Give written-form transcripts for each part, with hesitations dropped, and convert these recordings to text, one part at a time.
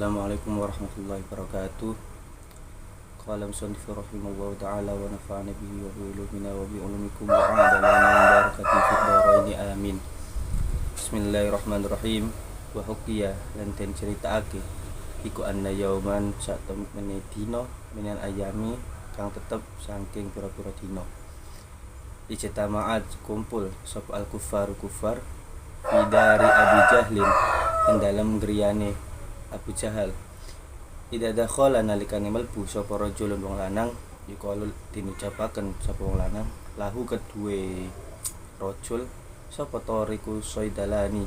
Assalamualaikum warahmatullahi wabarakatuh. Qala musannif rahimahullahu ta'ala wa nafa'ana bihi wa bi ulumina wa bi ulumikum wa a'adana min barakati fid dharaini amin. Bismillahirrahmanirrahim. Wa hukiya lan den critakake iku anna yauman sak temene dina minan ayami kang tetep saking pira-pira dina. Ijtama'at kumpul sapa al-kuffar kufar fi dari Abi Jahlin ing dalem griyane Abu Jahal. Ida dakhala nalikane mlebu sapa rajulun wong lanang yaqulu dinucapaken sapa wong lanang lahu kedue rajul sapa Tariku Soidalani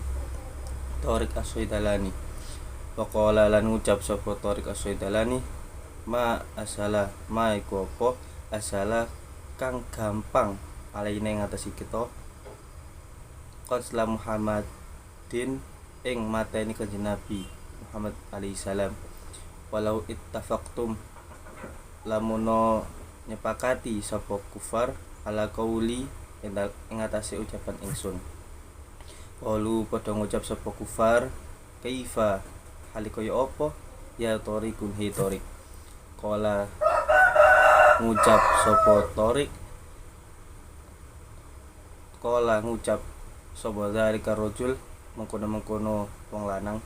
Tariq As-Soidalani. Waqala lan ngucap sapa Tariq As-Soidalani ma asala ma iku apa asala kang gampang alaine ngatasi kita qatla Muhammadin ing mateni kanjeng Nabi Muhammad alaihi salam. Walau ittafaqtum lamuno nyepakati sapa kufar ala qauli ing atase ucapan ingsun. Qalu padha ngucap sapa kufar kaifa halikaya apa ya Tariqun hi Tariq. Qala ngucap sapa Tariq Qala ngucap sapa zalika rajul mengkono-mengkono wong lanang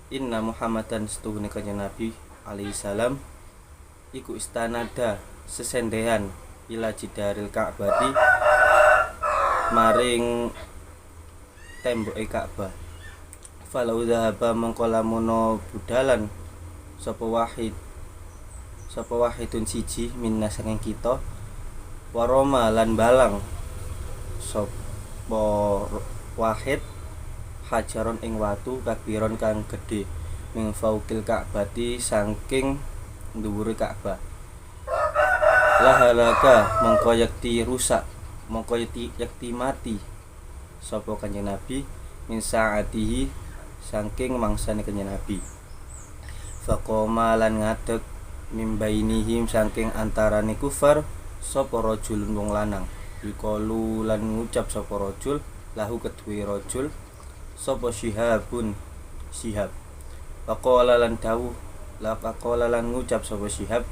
inna Muhammadan setuhune kanjeng Nabi alaihi salam iku istanada sesendehan ila jidaril Ka'bati maring temboke Ka'bah. Falau dhahaba mengko lamuno budalan sapa wahidun siji minna saking kita waroma lan balang sapa wahid hajaron ing watu kabiron kang gedhe ming fauqil Ka'bati saking dhuwure Ka'bah. Lahalaka mongko yakti rusak mongko yakti mati sapa kanjeng Nabi min saatihi saking mangsane kanjeng Nabi. Faqoma lan ngadeg mimbainihim saking antarane kufar sapa rajulun wong lanang yaqulu lan ngucap sapa rajul lahu kedue rajul sapa Syihabun Syihab. Faqala lan dawuh faqala lan ngucap sapa Syihab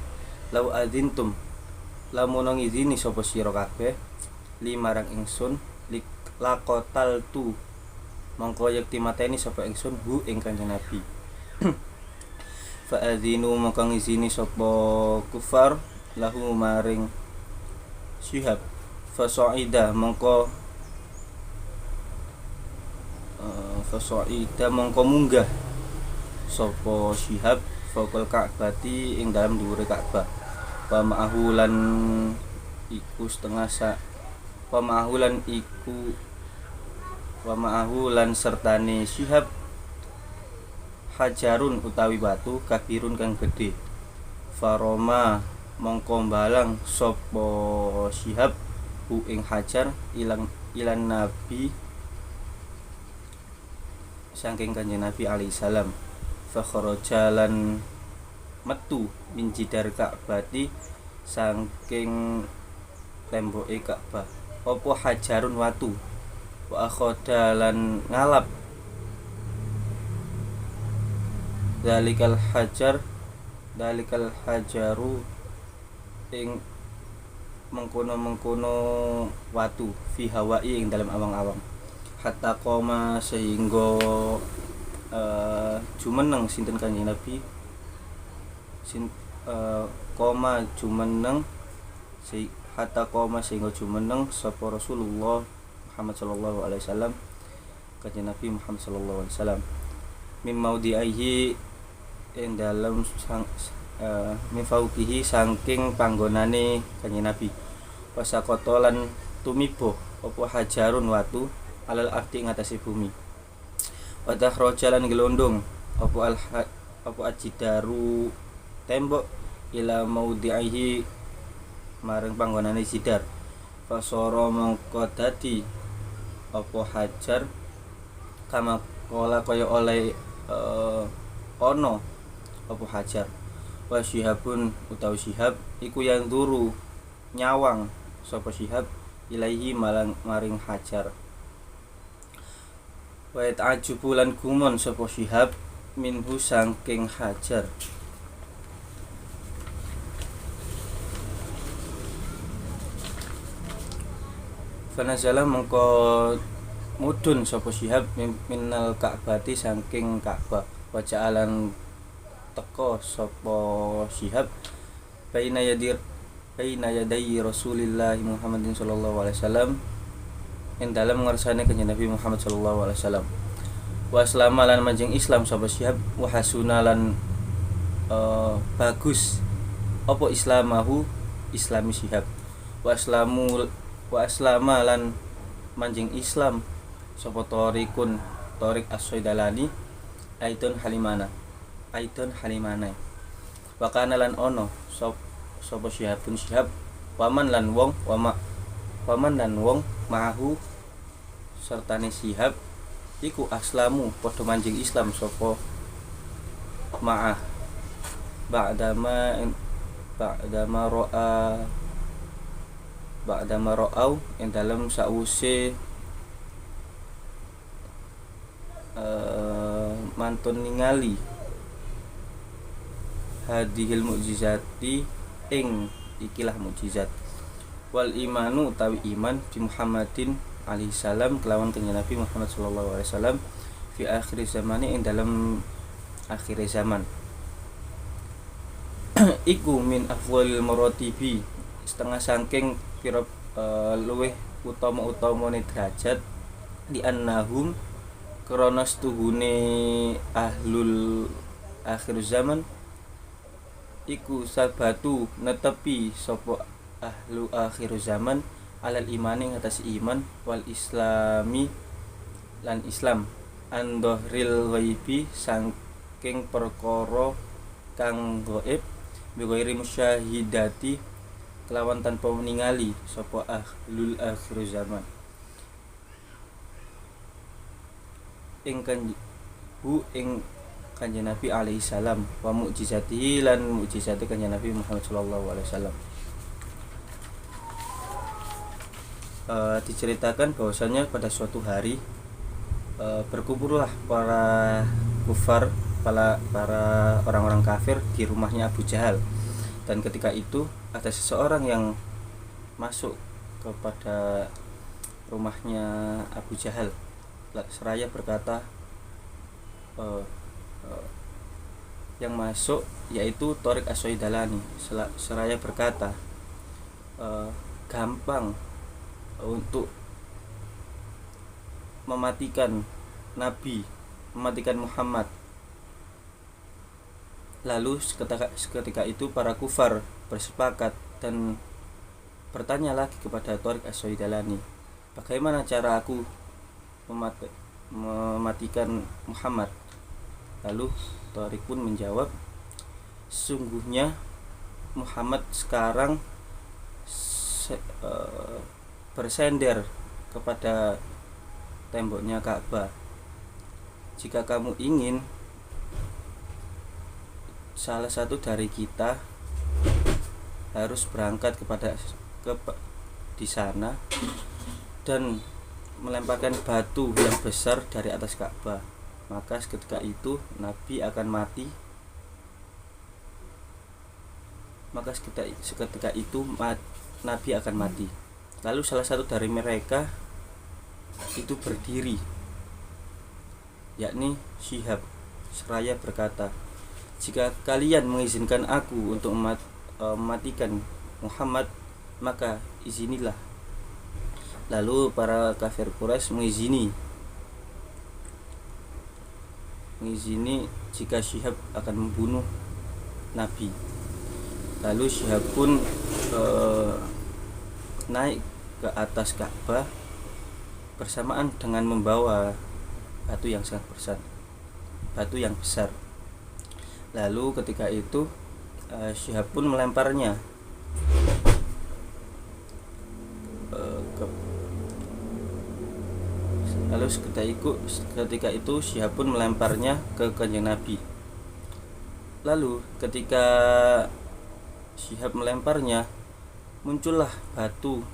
lau adzintum lamun ngizini sapa sira kabeh limarang ingsun laqotal tu mongko yekti mateni sapa ingsun hu ing kanjeng Nabi. Fa adzinu mongko ngizini sapa kufar lahu maring Syihab. Fa sa'ida mongko munggah sapa Syihab faqal Ka'bati ing dalam dhuwure Ka'bah. Pamahulan iku sertane Syihab hajarun utawi batu kabirun kang gedhe. Faroma mongko balang sapa Syihab hu ing hajar ilan Nabi saking kanjeng Nabi alaihi salam. Fa kharaja lan metu min jidar Ka'bati saking temboke Ka'bah apa hajarun watu wa akhoda lan ngalap dalikal hajaru ing mengkono watu fi hawai ing dalam awang-awang hatta qoma sehingga jumeneng sinten kanjeng Nabi hatta qoma sehingga jumeneng sapa Rasulullah Muhammad sallallahu alaihi wasallam kanjeng Nabi Muhammad sallallahu alaihi wasallam mim maudhihi ing dalem mifauqihi saking panggonane kanjeng Nabi. Wasaqata lan tumibo apa hajarun watu alal ardi ngatasi bumi. Wadah rojalan gelondong apa ajidaru tembok ila maudhihi maring panggonane jidar. Fasara mongko dadi apa hajar kama kala kaya oleh ono apa hajar. Wa Syihabun utawi Syihab iku yang duru nyawang sapa Syihab ilaihi maring hajar. Wa ta'ajubu lan gumon sapa Syihab minhu sangking hajar. Fanazala mengko mudun sapa Syihab minal Ka'bati saking Ka'bah. Waja'alan teko sapa Syihab baina yaday Rasulillah Muhammadin sallallahu alaihi wasallam ing dalem ngarsane kanjeng Nabi Muhammad sallallahu alaihi wasallam. Wa aslama lan manjing Islam sapa Syihab wa hasuna lan bagus apa islamahu islami Syihab. Wa aslama lan manjing Islam sapa Tariq As-Saidalani Aidon Halimana wa kana lan ono sapa Syihabun Syihab waman lan wong ma'ahu sertane Syihab iku aslamu padha manjing Islam sapa ma'ah ba'dama ra'au ing dalem sause mantun ningali hadhil mukjizati ing ikilah mukjizat wal imanu utawi iman bi Muhammadin alaihi salam kelawan kanjeng Nabi Muhammad sallallahu alaihi wasallam fi akhir zamani ing dalam akhir zaman iku min afwalil maratibi setengah saking pira luweh utama-utamane derajat di annahum krana stuhune ahlul akhir zaman iku sabatu netepi sapa ahlu akhir zaman alal imani atas iman wal islami lan Islam andoril ghaibi saking perkara kang gaib bi ghairi musyahidati kelawan tanpa ningali sapa ahlul akhir zaman ing kanjeng Nabi alaihi salam wa mukjizatihi lan mukjizati kanjeng Nabi Muhammad sallallahu alaihi wasallam. Diceritakan bahwasanya pada suatu hari berkumpullah para kufar, para orang-orang kafir di rumahnya Abu Jahal, dan ketika itu ada seseorang yang masuk kepada rumahnya Abu Jahal seraya berkata yang masuk yaitu Tariq As-Saidalani seraya berkata gampang untuk mematikan Nabi, mematikan Muhammad. Lalu seketika itu para kufar bersepakat dan bertanya lagi kepada Tariq As-Saidalani, bagaimana cara aku mematikan Muhammad? Lalu Tariq pun menjawab, sungguhnya Muhammad sekarang bersender kepada temboknya Ka'bah. Jika kamu ingin salah satu dari kita harus berangkat di sana dan melemparkan batu yang besar dari atas Ka'bah, maka seketika itu Nabi akan mati. Nabi akan mati. Lalu salah satu dari mereka itu berdiri, yakni Syihab, seraya berkata, jika kalian mengizinkan aku untuk mematikan Muhammad, maka izinilah. Lalu para kafir Quraisy mengizini jika Syihab akan membunuh Nabi. Lalu Syihab pun naik ke atas Ka'bah bersamaan dengan membawa batu yang besar. Lalu ketika itu Syihab pun melemparnya ketika itu Syihab pun melemparnya ke kanjeng Nabi. Lalu ketika Syihab melemparnya, muncullah batu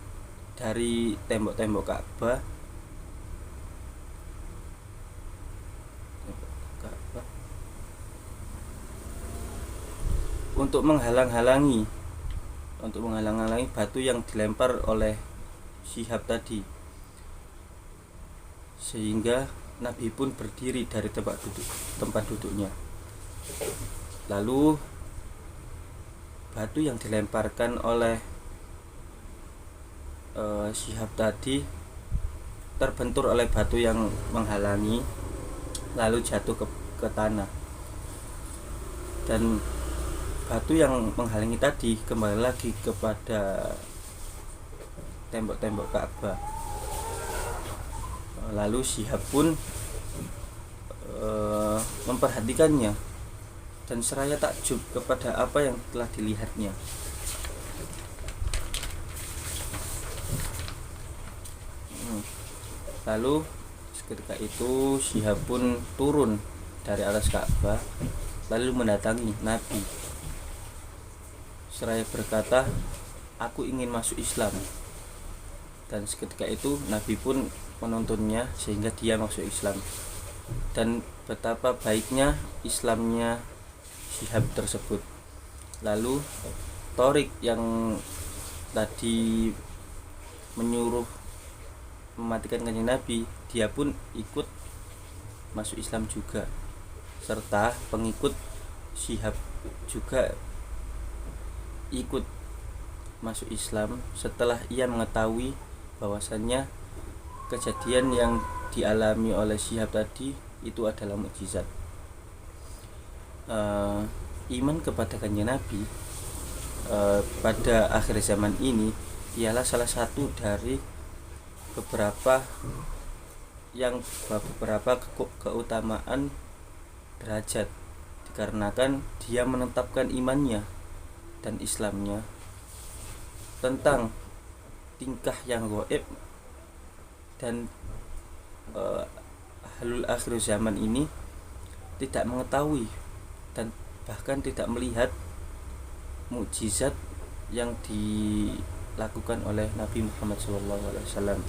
dari tembok-tembok Ka'bah untuk menghalang-halangi batu yang dilempar oleh Syihab tadi, sehingga Nabi pun berdiri dari tempat duduknya. Lalu batu yang dilemparkan oleh Syihab tadi terbentur oleh batu yang menghalangi, lalu jatuh ke tanah. Dan batu yang menghalangi tadi kembali lagi kepada tembok-tembok Ka'bah. Lalu Syihab pun memperhatikannya dan seraya takjub kepada apa yang telah dilihatnya. Lalu ketika itu Syihab pun turun dari atas Ka'bah lalu mendatangi Nabi seraya berkata, "Aku ingin masuk Islam." Dan seketika itu Nabi pun menuntunnya sehingga dia masuk Islam. Dan betapa baiknya Islamnya Syihab tersebut. Lalu Tariq yang tadi menyuruh mematikan kanjeng Nabi, dia pun ikut masuk Islam juga, serta pengikut Syihab juga ikut masuk Islam setelah ia mengetahui bahwasannya kejadian yang dialami oleh Syihab tadi itu adalah mukjizat. Iman kepada kanjeng Nabi pada akhir zaman ini ialah salah satu dari beberapa keutamaan derajat, dikarenakan dia menetapkan imannya dan Islamnya tentang tingkah yang gaib, dan ahlul akhir zaman ini tidak mengetahui dan bahkan tidak melihat mukjizat yang dilakukan oleh Nabi Muhammad SAW.